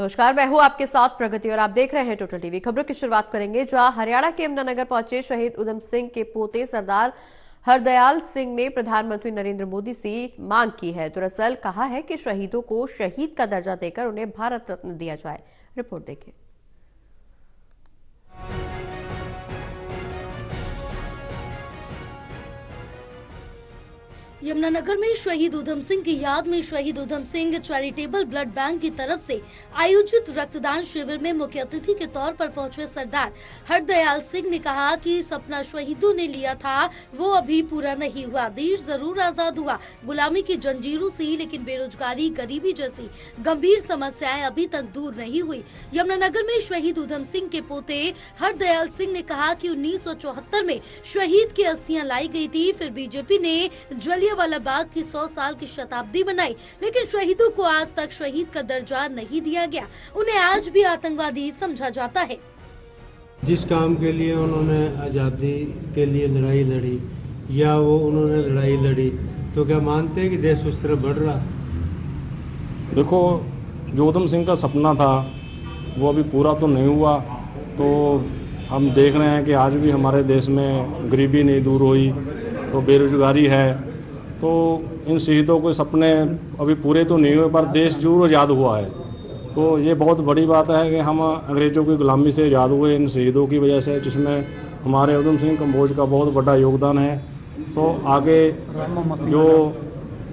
नमस्कार, मैं हूं आपके साथ प्रगति और आप देख रहे हैं टोटल टीवी। खबरों की शुरुआत करेंगे जहां हरियाणा के यमुनानगर पहुंचे शहीद उधम सिंह के पोते सरदार हरदयाल सिंह ने प्रधानमंत्री नरेंद्र मोदी से मांग की है। दरअसल कहा है कि शहीदों को शहीद का दर्जा देकर उन्हें भारत रत्न दिया जाए। रिपोर्ट देखिए। यमुनानगर में शहीद उधम सिंह की याद में शहीद Udham Singh charitable blood bank की तरफ से आयोजित रक्तदान शिविर में मुख्य अतिथि के तौर पर पहुंचे सरदार हरदयाल सिंह ने कहा कि सपना शहीदों ने लिया था वो अभी पूरा नहीं हुआ। देश जरूर आजाद हुआ गुलामी की जंजीरों से, लेकिन बेरोजगारी, गरीबी जैसी गंभीर समस्याएं अभी तक दूर नहीं हुई। यमुनानगर में शहीद उधम सिंह के पोते हरदयाल सिंह ने कहा कि 1974 में शहीद की अस्थियां लाई गई थी, फिर बीजेपी ने जलियांवाला बाग की 100 साल की शताब्दी मनाई, लेकिन शहीदों को आज तक शहीद का दर्जा नहीं दिया गया। उन्हें आज भी आतंकवादी समझा जाता है। जिस काम के लिए उन्होंने आज़ादी के लिए लड़ाई लड़ी या वो उन्होंने लड़ाई लड़ी, तो क्या मानते हैं कि देश उस तरफ बढ़ रहा? देखो, जो उधम सिंह का सपना था वो अभी पूरा तो नहीं हुआ। तो हम देख रहे हैं कि आज भी हमारे देश में गरीबी नहीं दूर हुई, तो बेरोजगारी है। तो इन शहीदों के सपने अभी पूरे तो नहीं हुए, पर देश जरूर आज़ाद हुआ है। तो ये बहुत बड़ी बात है कि हम अंग्रेज़ों की गुलामी से आज़ाद हुए इन शहीदों की वजह से, जिसमें हमारे उधम सिंह कंबोज का बहुत बड़ा योगदान है। तो आगे जो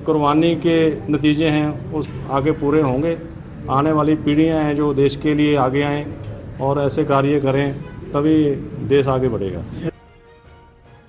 कुर्बानी के नतीजे हैं उस आगे पूरे होंगे। आने वाली पीढ़ियां हैं जो देश के लिए आगे आएँ और ऐसे कार्य करें, तभी देश आगे बढ़ेगा।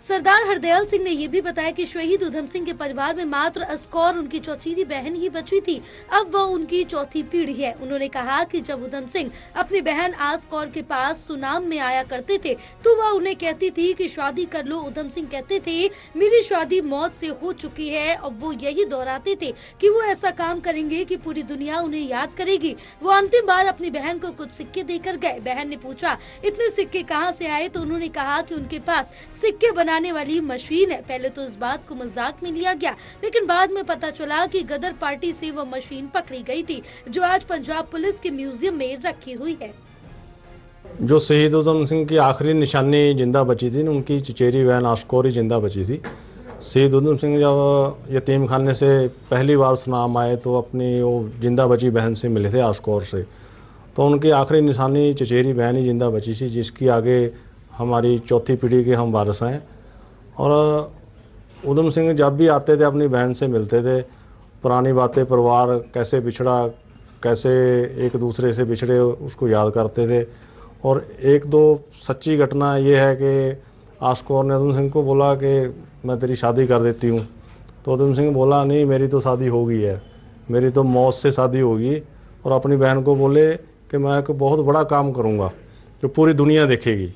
सरदार हरदयाल सिंह ने यह भी बताया कि शहीद उधम सिंह के परिवार में मात्र अस्कौर उनकी चौथी बहन ही बची थी, अब वह उनकी चौथी पीढ़ी है। उन्होंने कहा कि जब उधम सिंह अपनी बहन आस्कौर के पास सुनाम में आया करते थे तो वह उन्हें कहती थी कि शादी कर लो। उधम सिंह कहते थे मेरी शादी मौत से हो चुकी है, और वो यही दोहराते थे कि वो ऐसा काम करेंगे कि पूरी दुनिया उन्हें याद करेगी। वो अंतिम बार अपनी बहन को कुछ सिक्के देकर गए। बहन ने पूछा इतने सिक्के कहाँ से आए, तो उन्होंने कहा कि उनके पास सिक्के बनाने वाली मशीन है। पहले तो इस बात को मजाक में लिया गया, लेकिन बाद में पता चला कि गदर पार्टी से वह मशीन पकड़ी गई थी, जो आज पंजाब पुलिस के म्यूजियम में रखी हुई है। जो शहीद उधम सिंह की आखिरी निशानी जिंदा बची थी, उनकी चचेरी बहन आस्कौर ही जिंदा बची थी। शहीद उधम सिंह जब यतीम खाने से पहली बार सुनाम आए तो अपनी वो जिंदा बची बहन से मिले थे, आस्कौर से। तो उनकी आखिरी निशानी चचेरी बहन ही जिंदा बची थी, जिसकी आगे हमारी चौथी पीढ़ी के हम वारिस हैं। और उधम सिंह जब भी आते थे अपनी बहन से मिलते थे, पुरानी बातें, परिवार कैसे बिछड़ा, कैसे एक दूसरे से बिछड़े, उसको याद करते थे। और एक दो सच्ची घटना ये है कि आस्कौर ने उधम सिंह को बोला कि मैं तेरी शादी कर देती हूँ, तो उधम सिंह बोला नहीं, मेरी तो शादी हो गई है, मेरी तो मौत से शादी होगी। और अपनी बहन को बोले कि मैं एक बहुत बड़ा काम करूँगा जो पूरी दुनिया देखेगी।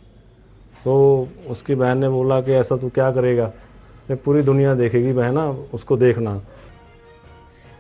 तो उसकी बहन ने बोला कि ऐसा तू क्या करेगा, पूरी दुनिया देखेगी बहना, उसको देखना।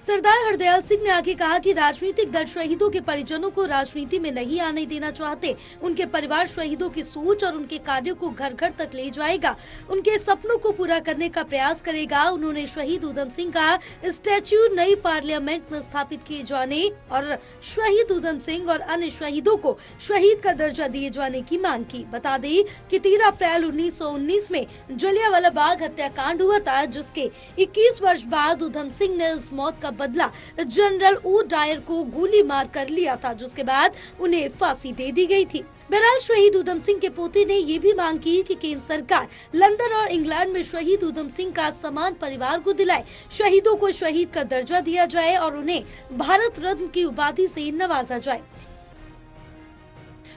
सरदार हरदयाल सिंह ने आगे कहा कि राजनीतिक दल शहीदों के परिजनों को राजनीति में नहीं आने देना चाहते। उनके परिवार शहीदों की सोच और उनके कार्यों को घर घर तक ले जाएगा, उनके सपनों को पूरा करने का प्रयास करेगा। उन्होंने शहीद उधम सिंह का स्टैच्यू नई पार्लियामेंट में स्थापित किए जाने और शहीद उधम सिंह और अन्य शहीदों को शहीद का दर्जा दिए जाने की मांग की। बता दें कि 13 अप्रैल 1919 में जलियांवाला बाग हत्याकांड हुआ था, जिसके 21 वर्ष बाद उधम सिंह ने इस मौत का बदला जनरल ओ डायर को गोली मार कर लिया था, जिसके बाद उन्हें फांसी दे दी गई थी। बहरहाल शहीद उधम सिंह के पोते ने ये भी मांग की कि केंद्र सरकार लंदन और इंग्लैंड में शहीद उधम सिंह का सम्मान परिवार को दिलाए, शहीदों को शहीद का दर्जा दिया जाए और उन्हें भारत रत्न की उपाधि से नवाजा जाए।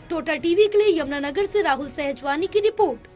टोटल टीवी के लिए यमुनानगर से राहुल सहजवानी की रिपोर्ट।